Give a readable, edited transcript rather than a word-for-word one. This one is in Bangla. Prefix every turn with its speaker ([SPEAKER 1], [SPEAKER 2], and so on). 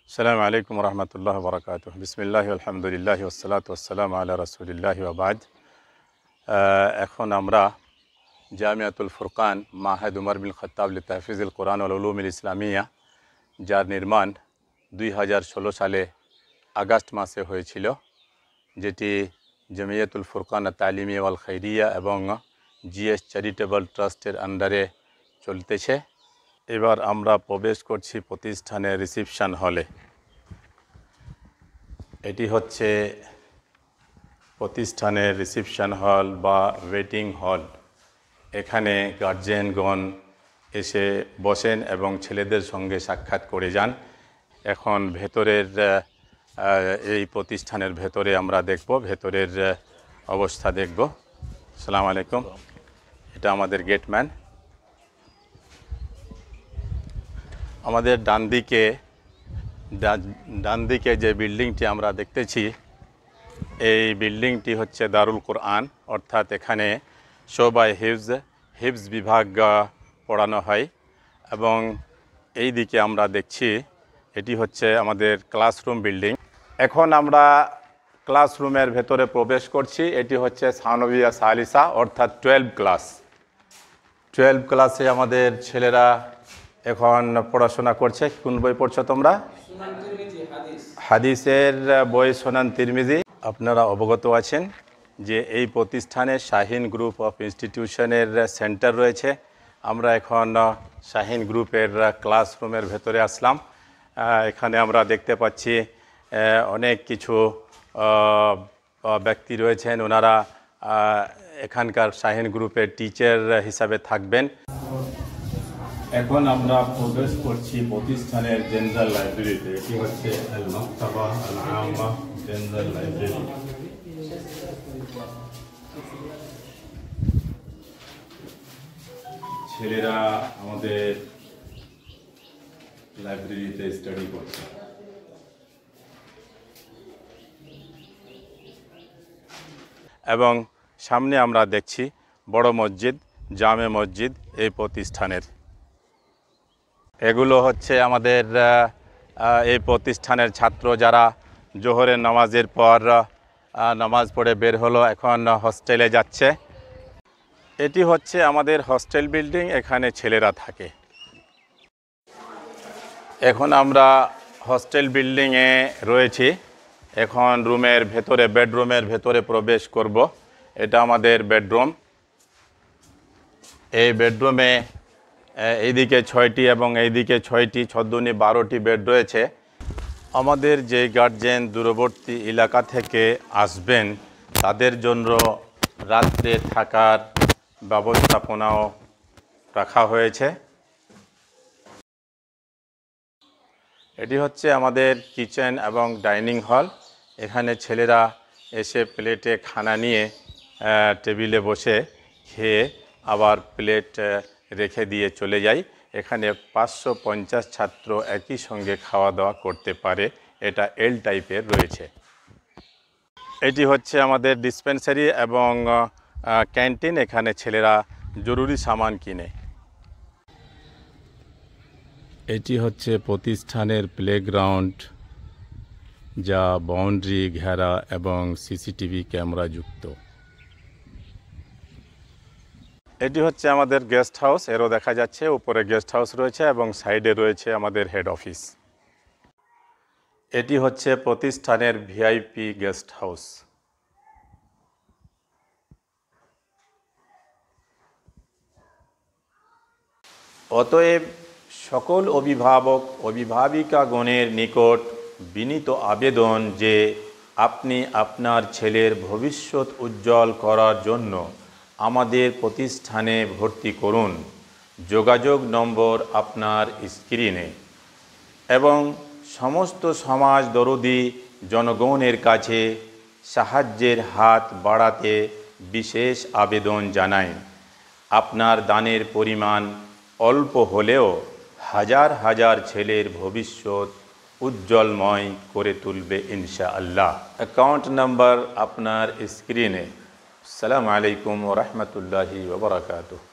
[SPEAKER 1] আসসালামু আলাইকুম রহমতুল্লাহ বরকাতুহ। বিসমিল্লাহ আলহামদুলিল্লাহ ওসসালাতু ওয়াসসালামু আলা রাসূলিল্লাহি ওয়া বা'দ। এখন আমরা জামিয়াতুল ফুরকান মাহাদ উমর বিন খাত্তাব লিতাহফিজুল কোরআন ওয়াল উলুমিল ইসলামিয়া, যার নির্মাণ 2016 সালে আগস্ট মাসে হয়েছিল, যেটি জামিয়াতুল ফুরকান তালিমিয়া ওয়াল খাইরিয়া এবং জিএস চ্যারিটেবল ট্রাস্টের আন্ডারে চলতেছে। এবার আমরা প্রবেশ করছি প্রতিষ্ঠানের রিসিপশন হলে। এটি হচ্ছে প্রতিষ্ঠানের রিসিপশন হল বা ওয়েটিং হল। এখানে গার্জিয়ানগণ এসে বসেন এবং ছেলেদের সঙ্গে সাক্ষাৎ করে যান। এখন ভেতরের এই প্রতিষ্ঠানের ভেতরে আমরা দেখব, ভেতরের অবস্থা দেখব। আসসালামু আলাইকুম, এটা আমাদের গেটম্যান। আমাদের ডান দিকে যে বিল্ডিংটি আমরা দেখতেছি, এই বিল্ডিংটি হচ্ছে দারুল কোরআন, অর্থাৎ এখানে শোবায় হিফজ বিভাগ পড়ানো হয়। এবং এই দিকে আমরা দেখছি এটি হচ্ছে আমাদের ক্লাসরুম বিল্ডিং। এখন আমরা ক্লাসরুমের ভেতরে প্রবেশ করছি। এটি হচ্ছে সানবিয়া সালিসা, অর্থাৎ 12 ক্লাসে আমাদের ছেলেরা এখন পড়াশোনা করছে। কোন বই পড়ছো তোমরা? হাদিসের বই সুনান তিরমিজি। আপনারা অবগত আছেন যে এই প্রতিষ্ঠানে শাহিন গ্রুপ অফ ইনস্টিটিউশনের সেন্টার রয়েছে। আমরা এখন শাহিন গ্রুপের ক্লাসরুমের ভেতরে আসলাম। এখানে আমরা দেখতে পাচ্ছি অনেক কিছু ব্যক্তি রয়েছেন, ওনারা এখানকার শাহিন গ্রুপের টিচার হিসাবে থাকবেন। এখন আমরা প্রবেশ করছি প্রতিষ্ঠানের জেনারেল লাইব্রেরিতে। এটি হচ্ছে আল মাকতাবা আল আম্মা জেনারেল লাইব্রেরি। ছেলেরা আমাদের লাইব্রেরিতে স্টাডি করছে। এবং সামনে আমরা দেখছি বড় মসজিদ, জামে মসজিদ এই প্রতিষ্ঠানের। এগুলো হচ্ছে আমাদের এই প্রতিষ্ঠানের ছাত্র, যারা জোহরের নামাজের পর নামাজ পড়ে বের হলো, এখন হস্টেলে যাচ্ছে। এটি হচ্ছে আমাদের হস্টেল বিল্ডিং, এখানে ছেলেরা থাকে। এখন আমরা হস্টেল বিল্ডিংয়ে রয়েছি। এখন রুমের ভেতরে, বেডরুমের ভেতরে প্রবেশ করব। এটা আমাদের বেডরুম। এই বেডরুমে এইদিকে 6টি এবং এইদিকে 6টি, 6 12টি বেড রয়েছে। আমাদের যে গার্জিয়ান দূরবর্তী এলাকা থেকে আসবেন, তাদের জন্য রাত্রে থাকার ব্যবস্থাপনাও রাখা হয়েছে। এটি হচ্ছে আমাদের কিচেন এবং ডাইনিং হল। এখানে ছেলেরা এসে প্লেটে খানা নিয়ে টেবিলে বসে খেয়ে আবার প্লেট রেখে দিয়ে চলে যায়। এখানে 550 ছাত্র একই সঙ্গে খাওয়া দাওয়া করতে পারে। এটা এল টাইপের রয়েছে। এটি হচ্ছে আমাদের ডিসপেন্সারি এবং ক্যান্টিন। এখানে ছেলেরা জরুরি সামান কিনে। এটি হচ্ছে প্রতিষ্ঠানের প্লেগ্রাউন্ড, যা বাউন্ডারি ঘেরা এবং সিসিটিভি ক্যামেরা যুক্ত। এটি হচ্ছে আমাদের গেস্ট হাউস। এরও দেখা যাচ্ছে উপরে গেস্ট হাউস রয়েছে এবং সাইডে রয়েছে আমাদের হেড অফিস। এটি হচ্ছে প্রতিষ্ঠানের ভিআইপি গেস্ট হাউস। অতএব সকল অভিভাবক অভিভাবিকাগণের নিকট বিনীত আবেদন যে আপনি আপনার ছেলের ভবিষ্যৎ উজ্জ্বল করার জন্য আমাদের প্রতিষ্ঠানে ভর্তি করুন। যোগাযোগ নম্বর আপনার স্ক্রিনে। এবং সমস্ত সমাজ দরদি জনগণের কাছে সাহায্যের হাত বাড়াতে বিশেষ আবেদন জানাই। আপনার দানের পরিমাণ অল্প হলেও হাজার হাজার ছেলের ভবিষ্যৎ উজ্জ্বলময় করে তুলবে ইনশাআল্লাহ। অ্যাকাউন্ট নাম্বার আপনার স্ক্রিনে। আসসালামু আলাইকুম ওয়া রাহমাতুল্লাহি ওয়া বারাকাতুহু।